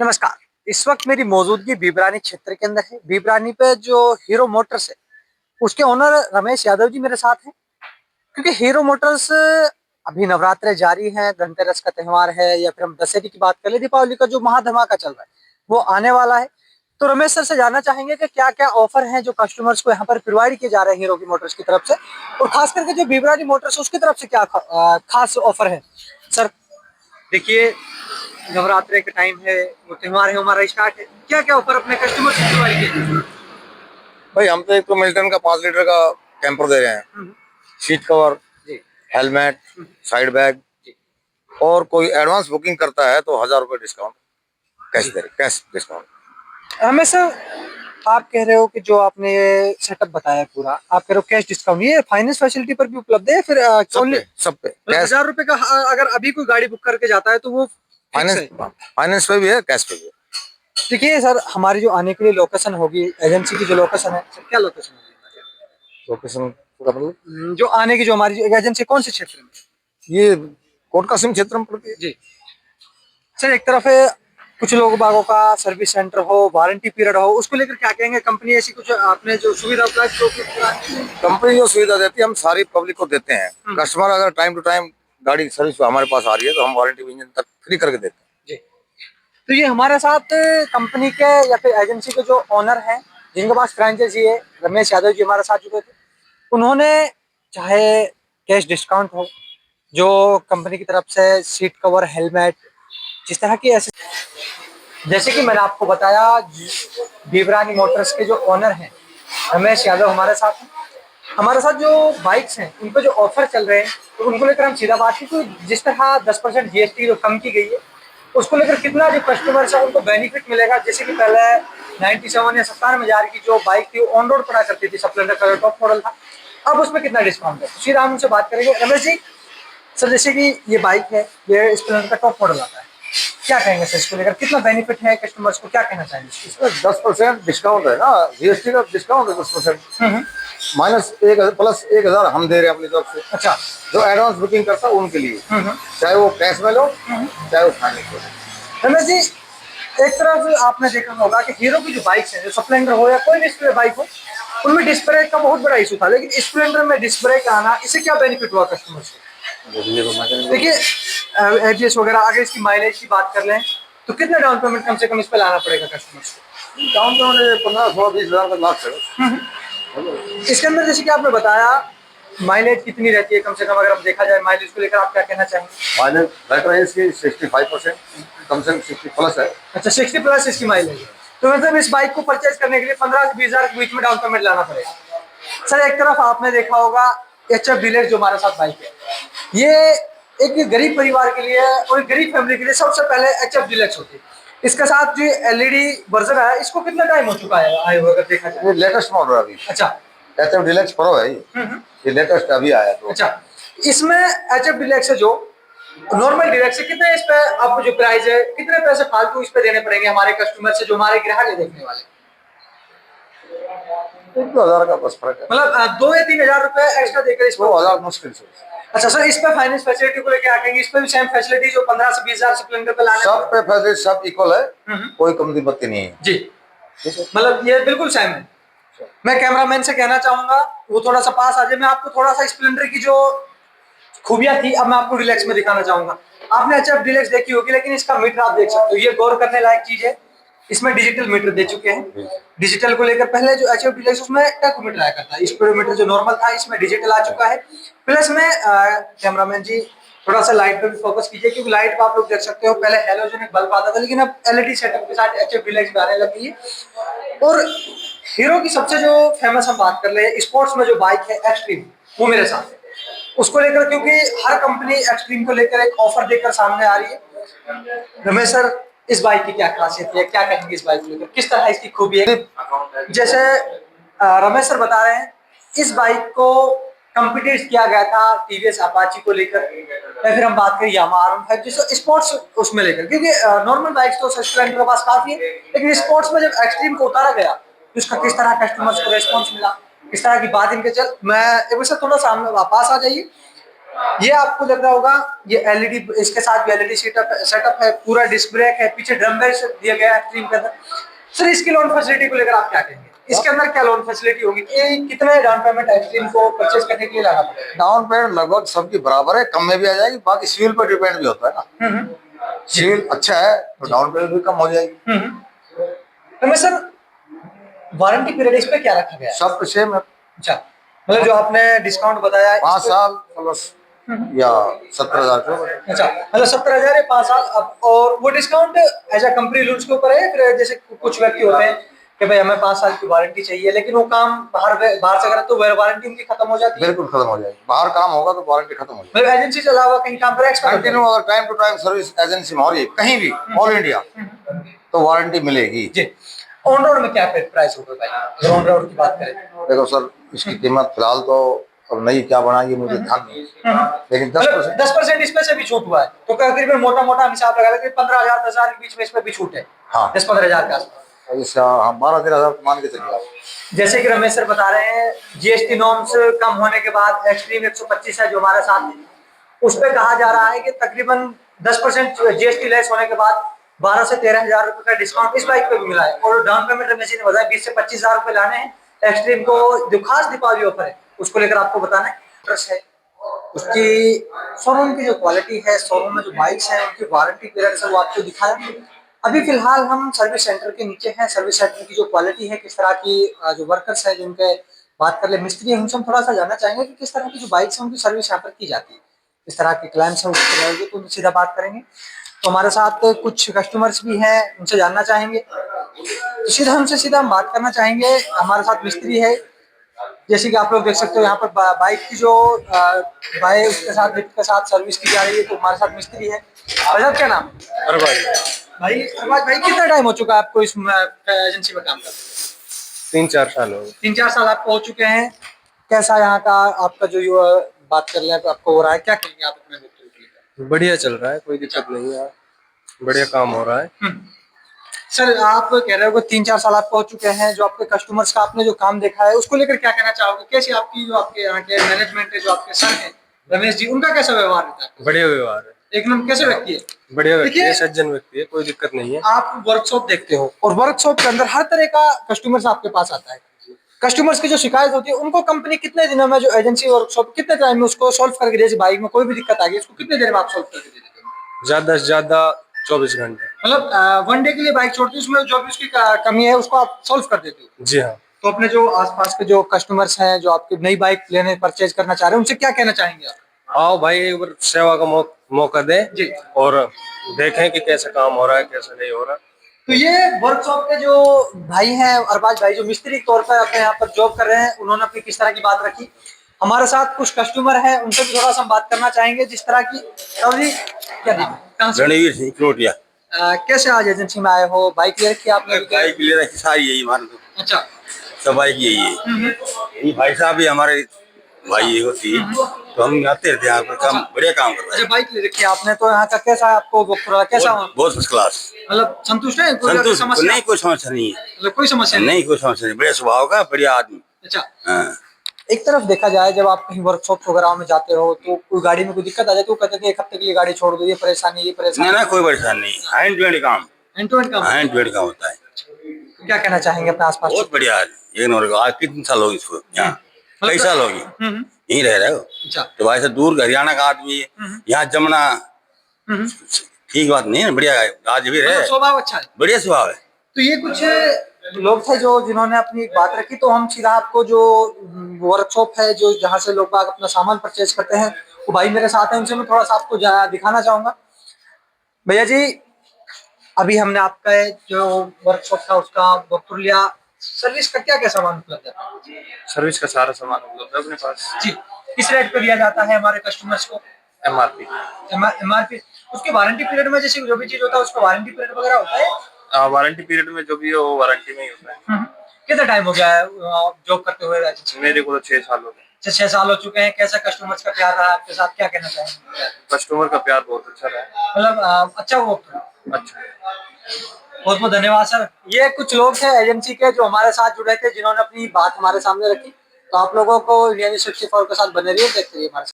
नमस्कार। इस वक्त मेरी मौजूदगी बिबरानी क्षेत्र के अंदर है। बिबरानी पे जो हीरो मोटर्स है, उसके ओनर रमेश यादव जी मेरे साथ हैं। क्योंकि हीरो मोटर्स अभी नवरात्रे जारी हैं, धनतेरस का त्योहार है, या फिर हम दशहरे की बात कर ले, दीपावली का जो महाधमाका चल रहा है वो आने वाला है। तो रमेश सर से जानना चाहेंगे कि क्या क्या ऑफर हैं जो कस्टमर्स को यहाँ पर प्रोवाइड किए जा रहे हैं हीरो की मोटर्स की तरफ से, और खास करके जो बिबरानी मोटर्स है उसकी तरफ से क्या खास ऑफर है सर। देखिए, नवरात्रे का टाइम है, वो त्योहार है हमारा स्टार्ट है, क्या क्या ऑफर अपने कस्टमर से प्रोवाइड किए। भाई हम तो एक तो मिल्टन का 5 लीटर का कैंपर दे रहे हैं। सीट कवर, जी। हेलमेट, साइड बैग, जी। और कोई एडवांस बुकिंग करता है तो 1000 रुपए डिस्काउंट कैश जी। दे रहे, कैश डिस्काउंट। हमें सर, आप कह रहे हो कि जो आपने ये सेटअप बताया पूरा, आप कह रहे हो कैश डिस्काउंट, ये फाइनेंस फैसिलिटी पर भी उपलब्ध है फिर ओनली सब पे मतलब कैश। 1000 रुपए का अगर अभी कोई गाड़ी बुक करके जाता है तो वो फिक्स फाइनेंस है। फाइनेंस पे भी है, कैश पे भी है। देखिए सर, हमारी जो आने के लिए लोकेशन होगी, एजेंसी की जो लोकेशन है सर, क्या लोकेशन होगी लोकेशन पूरा मतलब जो आने की जो हमारी एजेंसी कौन से क्षेत्र में। ये कोट कासिम क्षेत्र में पड़ती है। जी सर, एक तरफ है कुछ लोग बागों का सर्विस सेंटर हो, वारंटी पीरियड हो, उसको लेकर क्या कहेंगे, कंपनी ऐसी कुछ आपने जो सुविधा उपलब्ध जो कंपनी जो सुविधा देती है हम सारी पब्लिक को देते हैं। हम्म। कस्टमर अगर टाइम टू टाइम गाड़ी सर्विस हमारे पास आ रही है तो हम वारंटी इंजन तक फ्री करके देते हैं। जी। तो ये हमारे साथ कंपनी के या फिर एजेंसी के जो ओनर हैं, जिनके पास फ्रेंचाइजी है, रमेश यादव जी हमारे साथ जुड़े थे। उन्होंने चाहे कैश डिस्काउंट हो, जो कंपनी की तरफ से सीट कवर, हेलमेट, जिस तरह की ऐसे, जैसे कि मैंने आपको बताया, बीबरानी मोटर्स के जो ओनर हैं रमेश यादव हमारे साथ हैं। हमारे साथ जो बाइक्स हैं उन पे जो ऑफर चल रहे हैं, तो उनको लेकर हम सीधा बात की। तो जिस तरह 10% जीएसटी जो कम की गई है, उसको लेकर कितना जो कस्टमर्स है उनको बेनिफिट मिलेगा। जैसे कि पहले 97 या 97,000 की जो बाइक थी ऑन रोड पड़ा करती थी, स्प्लेंडर का टॉप मॉडल था, अब उसमें कितना डिस्काउंट है, सीधा हम उनसे बात करेंगे। रमेश जी, सर जैसे कि ये बाइक है, ये स्प्लेंडर का टॉप मॉडल आता है, क्या कहेंगे सर इसको लेकर, कितना बेनिफिट है कस्टमर्स को, क्या कहना चाहेंगे इसमें 10% डिस्काउंट है ना, जीएसटी का डिस्काउंट है 10%। हम्म। माइनस 1,000 प्लस 1,000 हम दे रहे हैं अपनी तरफ से। अच्छा। जो एडवांस बुकिंग करता है उनके लिए, हम्म। चाहे वो कैश में लो चाहे वो फाइनेंस में लो। रमेश जी, एक तरफ आपने देखा होगा कि हीरो की जो बाइक्स है, जो स्प्लेंडर हो या कोई भी स्प्लेंडर बाइक हो, उनमें डिस्क ब्रेक का बहुत बड़ा इशू था, लेकिन स्प्लेंडर में डिस्क ब्रेक आना, इससे क्या बेनिफिट हुआ कस्टमर्स को। देखिए, एबीएस वगैरह, अगर इसकी माइलेज की बात कर लें तो कितना डाउन पेमेंट कम से कम इस पर लाना पड़ेगा कस्टमर्स को। डाउन पेमेंट 15, 16, 20 हजार का लाख है। इसके अंदर जैसे कि आपने बताया, माइलेज कितनी रहती है कम से कम, अगर हम देखा जाए माइलेज को लेकर आप क्या कहना चाहेंगे। माइलेज बेटर है इसकी 65%, कम से कम 60 प्लस है। अच्छा, 60 प्लस इसकी माइलेज है। तो मतलब इस बाइक को परचेज करने के लिए 15 से 20 हजार के बीच में डाउन पेमेंट लाना पड़ेगा। सर, एक तरफ आपने देखा होगा एचएफ डीलक्स जो हमारे साथ बाइक है, ये एक गरीब परिवार के लिए और एक गरीब फैमिली के लिए सबसे पहले एचएफ डीलक्स होती है। इसके साथ जो एलईडी वर्जन है, इसको कितना टाइम हो चुका है आए हुए, अगर देखा जाए। ये लेटेस्ट मॉडल है अभी। अच्छा। एचएफ डीलक्स प्रो है ये लेटेस्ट अभी आया तो। अच्छा, इसमें एचएफ डीलक्स है जो नॉर्मल डीलक्स है, कितने इस पे आपको जो प्राइस है, कितने पैसे फालतू इस पे देने पड़ेंगे हमारे कस्टमर से, जो हमारे ग्राहक है देखने वाले। 1-2 हजार का बस फर्क है, मतलब 2 या 3 हजार रुपए एक्स्ट्रा देकर इसको। 2 हजार मुश्किल से। अच्छा सर, इस पे फाइनेंस फैसिलिटी को लेकर आएंगे, इस पे भी सेम फैसिलिटी जो 15 से 20 हजार स्प्लेंडर पे लाने सब पे फैसिलिटी सब इक्वल है, हम्म। कोई कमी बत्ती नहीं है। जी, मतलब ये बिल्कुल सेम है। मैं कैमरामैन से कहना चाहूंगा वो थोड़ा सा पास आ जाए, मैं आपको थोड़ा सा स्प्लेंडर की जो खूबियां थी अब मैं आपको डिलक्स में दिखाना चाहूंगा। आपने अच्छा डिलक्स देखी होगी, लेकिन इसका मीटर आप देख सकते हो, ये गौर करने लायक चीज है। इसमें डिजिटल मीटर दे चुके हैं। डिजिटल को लेकर पहले जो एचएफ डिलक्स उसमें टैकोमीटर आया करता है, स्पीडोमीटर जो नॉर्मल था इसमें डिजिटल आ चुका है। प्लस में कैमरामैन जी थोड़ा सा लाइट पे भी फोकस कीजिए, क्योंकि लाइट पे आप लोग देख सकते हो पहले हेलोजन बल्ब आता था, लेकिन अब एलईडी सेटअप के साथ एचएफ डिलक्स भी आने लगी है। और हीरो की सबसे जो फेमस हम बात कर ले स्पोर्ट्स में जो बाइक है एक्सट्रीम, वो मेरे साथ है। उसको लेकर क्योंकि हर कंपनी एक्सट्रीम को लेकर एक ऑफर देकर सामने आ रही है। रमेश सर, इस बाइक की क्या खासियत है, क्या कहेंगे इस बाइक को लेकर, किस तरह इसकी खूबी है। जैसे रमेश सर बता रहे हैं, इस बाइक को कम्पिटिट किया गया था टीवीएस अपाची को लेकर, या फिर हम बात करें यामाहा R15 जिसको स्पोर्ट्स उसमें लेकर, क्योंकि नॉर्मल बाइक्स तो स्प्लेंडर के पास काफी है, लेकिन स्पोर्ट्स में जब एक्सट्रीम को उतारा गया तो उसका किस तरह कस्टमर्स को रेस्पॉन्स मिला, किस तरह की बात इनके चल। मैं एक बार थोड़ा सामने वापस आ जाइए। ये आपको लग रहा होगा, ये एलईडी, इसके साथ भी एलईडी सेटअप है, पूरा डिस्क ब्रेक है, पीछे ड्रम ब्रेक दिया गया है एक्सट्रीम के अंदर। सर इसकी लोन फैसिलिटी को लेकर आप क्या कहेंगे? इसके अंदर क्या लोन फैसिलिटी होगी? ये कितने डाउन पेमेंट एक्सट्रीम को परचेज करने के लिए लाना पड़ेगा? डाउन पेमेंट लगभग सबकी बराबर है, कम में भी आ जाएगी, बाकी सिविल पर डिपेंड भी होता है ना। सिविल अच्छा है तो डाउन पेमेंट भी कम हो जाएगी। तो मैं सर वारंटी पीरियड इस पे क्या रखा गया है? सब सेम है। अच्छा, मतलब जो आपने डिस्काउंट बताया 5 साल प्लस या 17,000 रुपये। अच्छा, मतलब 17,000 है 5 साल। अब और वो discount as a company rules के ऊपर है, फिर जैसे कुछ व्यक्ति होते हैं कि भाई हमें 5 साल की वारंटी चाहिए, लेकिन वो काम बाहर से करें तो वारंटी उनकी खत्म हो जाती है। बिल्कुल खत्म हो जाएगी, बाहर काम होगा तो वारंटी खत्म हो जाएगी। मतलब एजेंसी के अलावा कहीं काम पर एक्सपर्ट कंटिन्यू अगर time to time service agency में हो रही है कहीं भी ऑल इंडिया तो वारंटी मिलेगी जी। ऑन रोड में क्या प्राइस होगा भाई, अगर ऑन रोड की बात करें? देखो सर, इसकी कीमत फिलहाल तो अब नई क्या बनाएगी मुझे ध्यान नहीं, लेकिन 10% 10% इसमें से भी छूट हुआ है, तो तकरीबन मोटा मोटा हिसाब लगा लेते 15,000 10,000 के बीच में इसमें भी छूट है। हाँ 10-15,000 के आसपास। इससे हम 12-13,000 मान के चलिए आप। जैसे कि रमेश सर बता रहे हैं, जीएसटी नॉर्म्स कम होने के बाद एक्सट्रीम 125 है जो हमारे साथ है, उस पे कहा जा रहा है कि तकरीबन 10% जीएसटी लेस होने के बाद 12 से 13,000 रुपए का डिस्काउंट इस बाइक पे भी मिला है। और डाउन पेमेंट रमेश जी ने बताया 20 से 25,000 रुपए लाने हैं एक्सट्रीम को, जो खास दीपावली ऑफर है उसको लेकर आपको बताना है। है उसकी शोरूम की जो क्वालिटी है, शोरूम में जो बाइक्स हैं उनकी वारंटी पीरियड से वो आपको दिखाया। अभी फिलहाल हम सर्विस सेंटर के नीचे हैं। सर्विस सेंटर की जो क्वालिटी है, किस तरह की जो वर्कर्स हैं जिनके बात कर ले मिस्त्री है, उनसे हम थोड़ा सा जानना चाहेंगे कि किस तरह की जो बाइक्स हैं उनकी सर्विस यहाँ पर की जाती है, किस तरह के क्लाइंट्स हैं उसके तो सीधा बात करेंगे। तो हमारे साथ कुछ कस्टमर्स भी हैं, उनसे जानना चाहेंगे, तो सीधा हम बात करना चाहेंगे। हमारे साथ मिस्त्री है, जैसे कि आप लोग देख सकते हो यहाँ पर बाइक की जो बाइक उसके साथ लिफ्ट के साथ सर्विस की जा रही है। तो हमारे साथ मिस्त्री है। भाई क्या नाम? भाई अरबाज भाई, कितना टाइम हो चुका है आपको इस एजेंसी में काम करते? 3-4 साल हो गए। 3-4 साल आपको हो चुके हैं। कैसा यहाँ का आपका जो बात कर रहे हैं तो आपको हो रहा है, क्या कहेंगे आप अपने व्यक्तित्व के लिए? बढ़िया चल रहा है, कोई दिक्कत नहीं है, बढ़िया काम हो रहा है। सर आप कह रहे हो कि 3-4 साल आपको हो चुके हैं, जो आपके कस्टमर्स का आपने जो काम देखा है उसको लेकर क्या कहना चाहोगे? कैसी आपकी जो आपके यहाँ के मैनेजमेंट है, जो आपके सर है रमेश जी, उनका कैसा व्यवहार रहता है? बढ़िया व्यवहार है, एक नंबर। कैसे व्यक्ति है? बढ़िया व्यक्ति है, सज्जन व्यक्ति है, कोई दिक्कत नहीं है। आप वर्कशॉप देखते हो और वर्कशॉप के अंदर हर तरह का कस्टमर्स आपके पास आता है। कस्टमर्स की जो शिकायत होती है उनको कंपनी कितने दिनों में, जो एजेंसी वर्कशॉप कितने टाइम में उसको सॉल्व करके, जैसे बाइक में कोई भी दिक्कत आ गई उसको कितने देर में आप सॉल्व करके दे देते हो? ज्यादा से ज्यादा 24 घंटे। मतलब 1 डे के लिए बाइक छोड़ती है, उसमें जो भी उसकी कमी है उसको आप सॉल्व कर देते हो? जी हाँ। तो अपने जो आसपास के जो कस्टमर्स हैं, जो आपकी नई बाइक लेने परचेज करना चाह रहे हैं, उनसे क्या कहना चाहेंगे आप? आओ भाई, एक बार सेवा का मौका दें जी। और देखें कि कैसा काम हो रहा है, कैसा नहीं हो रहा। तो ये वर्कशॉप के जो भाई हैं, अरबाज भाई, जो मिस्त्री के तौर पर अपने यहाँ पर जॉब कर रहे हैं, उन्होंने अपनी किस तरह की बात रखी। हमारे साथ कुछ कस्टमर हैं, उनसे भी थोड़ा सा हम बात करना चाहेंगे। जिस तरह की क्या दी, कहाँ से? रणवीर सिंह क्रोटिया। कैसे आज एजेंसी में आए हो? बाइक ले रखी है आपने? बाइक ले रखी सारी यही मान लो, अच्छा। सब बाइक यही है। ये भाई साहब भी हमारे भाई होती है, तो हम आते रहते हैं यहाँ पर, काम बढ़िया काम कर रहे अच्छा, बाइक ले रखी है आपने, तो यहाँ का कैसा आपको कैसा हैं। बहुत फर्स्ट क्लास, मतलब संतुष्ट है? कोई संतुष्ट, समस्या? नहीं कोई समस्या नहीं है, मतलब कोई समस्या नहीं कोई समस्या नहीं, बढ़िया स्वभाव का बढ़िया आदमी। अच्छा। हाँ। एक तरफ देखा जाए, जब आप कहीं वर्कशॉप वगैरह में जाते हो तो कोई गाड़ी में कोई दिक्कत आ जाती है, वो कहते हैं कि 1 हफ्ते के लिए गाड़ी छोड़ दो, ये परेशानी ये परेशानी। नहीं ना, कोई परेशानी नहीं, हैंड टू हैंड काम, एंड टू एंड काम। हैंड टू हैंड काम होता है। क्या कहना चाहेंगे अपने आसपास? बहुत बढ़िया, एक नंबर का। आज कितने साल होगी इसको यहाँ? कई साल होगी यहीं रह रहे हो। अच्छा। तो भाई से दूर हरियाणा का आदमी है, यहाँ जमुना, ठीक बात नहीं है, बढ़िया है, आज भी रहे, स्वभाव अच्छा है, बढ़िया स्वभाव है। तो ये कुछ लोग थे जो जिन्होंने अपनी एक बात रखी। तो हम सीधा आपको जो वर्कशॉप है, जो जहाँ से लोग बाग अपना सामान परचेज करते हैं, वो भाई मेरे साथ हैं, उनसे मैं थोड़ा सा आपको दिखाना चाहूंगा। भैया जी, अभी हमने आपका जो वर्कशॉप था उसका वक्तव्य लिया। सर्विस का क्या क्या सामान उपलब्ध है? सर्विस का सारा सामान उपलब्ध है अपने पास। जी। किस रेट पे दिया जाता है हमारे कस्टमर्स को? MRP। एमआरपी। उसके वारंटी पीरियड में जैसे जो भी चीज होता है उसका वारंटी पीरियड वगैरह होता है? वारंटी पीरियड में जो भी हो वो वारंटी में ही होता है। कितना टाइम हो गया है जॉब करते हुए? मेरे को तो 6 साल हो गए। 6 साल हो चुके हैं। कैसा कस्टमर्स का प्यार रहा आपके साथ, क्या कहना चाहेंगे? कस्टमर का प्यार बहुत अच्छा रहा है। मतलब अच्छा वो अच्छा, बहुत बहुत धन्यवाद सर। ये कुछ लोग थे एजेंसी के जो हमारे साथ जुड़े थे, जिन्होंने अपनी बात हमारे सामने रखी। तो आप लोगों को इंडिया न्यूज़ 64 के साथ बने रहिए, देखते रहिए हमारे साथ।